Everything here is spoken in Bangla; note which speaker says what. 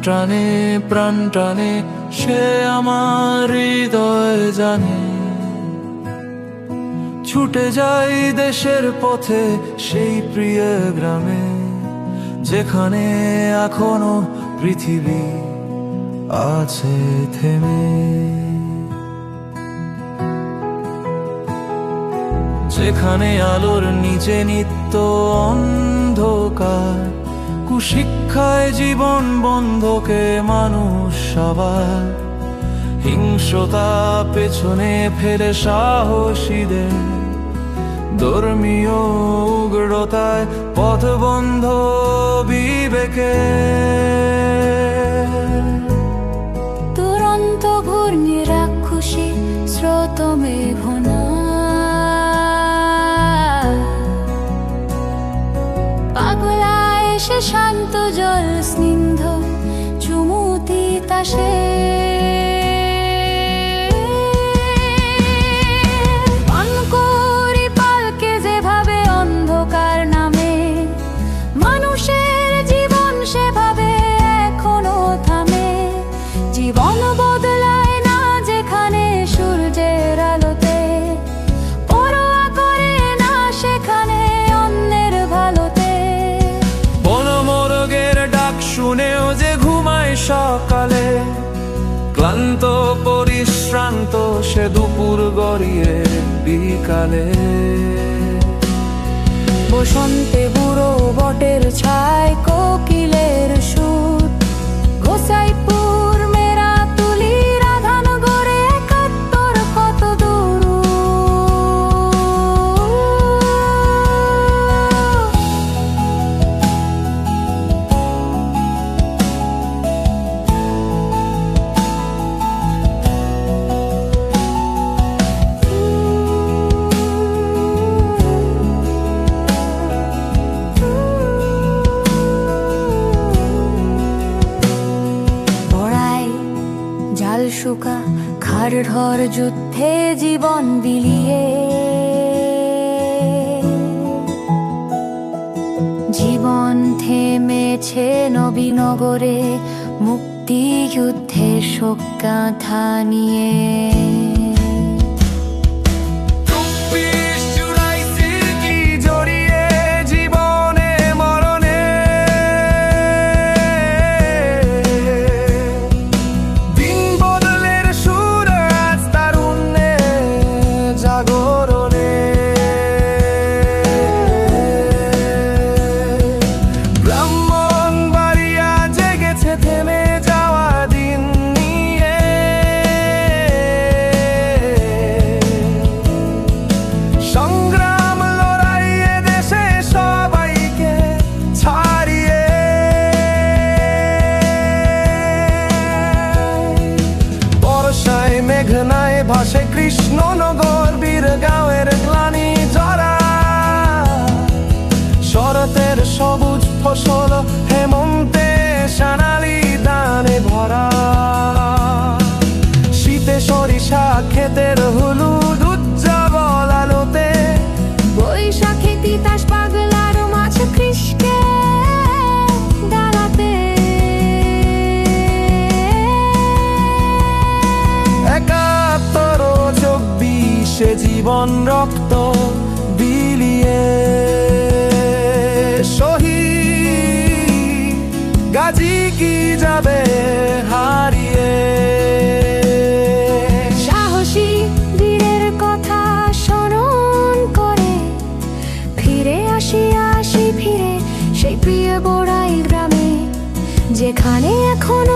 Speaker 1: প্রাণ টানে সে আমার হৃদয় জানে। ছুটে যাই দেশের পথে সেই প্রিয় গ্রামে, যেখানে এখনো পৃথিবী আছে থেমে। যেখানে আলোর নিচে নিত্য অন্ধকার, কুশিক্ষায় জীবন বন্ধকে মানুষ সবার। হিংসতা পেছনে ফেলে সাহসীদের, ধর্মীয় উগ্রতায় পথবন্ধ বিবেকে।
Speaker 2: দুরন্ত ঘূর্ণি রাক্ষসী স্রোত মেঘনা, পাগলা এসে শান্ত জল স্নিগ্ধ চুমুতি তাসে। জীবন বদলায় না যেখানে সূর্যের আলোতে, পরোয়া করে না সেখানে অন্যের ভালোতে।
Speaker 1: বনমোরগের ডাক শুনেও যে ঘুমায় সকালে, ক্লান্ত পরিশ্রান্ত সে দুপুর গড়িয়ে বিকালে।
Speaker 2: বসন্তে বুড়ো বটের ছায় কোকিলের সুর, গোসাইপুর মেরা তুলি রাধান গড়ে কাত্তর কত দূর। জাল শুকা খাড় ঢর যুদ্ধে জীবন বিলিয়ে, জীবন থেমেছে নবীনগরে মুক্তিযুদ্ধের শোক গাথা নিয়ে।
Speaker 1: মেঘনায় ভাসে কৃষ্ণনগর বীরগাঁওয়ের গ্লানি জরা, শরতের সবুজ ফসল হেমন্তে সোনালি দানে ভরা। শীতে সরিষা ক্ষেতের হলুদ উজ্জ্বল আলোতে,
Speaker 2: বৈশাখে তিতাস পাগলার মাছ কৃষ্ণে ডালাতে।
Speaker 1: সে জীবন রক্ত বিলিয়ে শহীদ গাজী কি যাবে হারিয়ে।
Speaker 2: সাহসী বীরের কথা স্মরণ করে ফিরে আসি ফিরে সেই প্রিয় বড়াই গ্রামে, যেখানে এখনো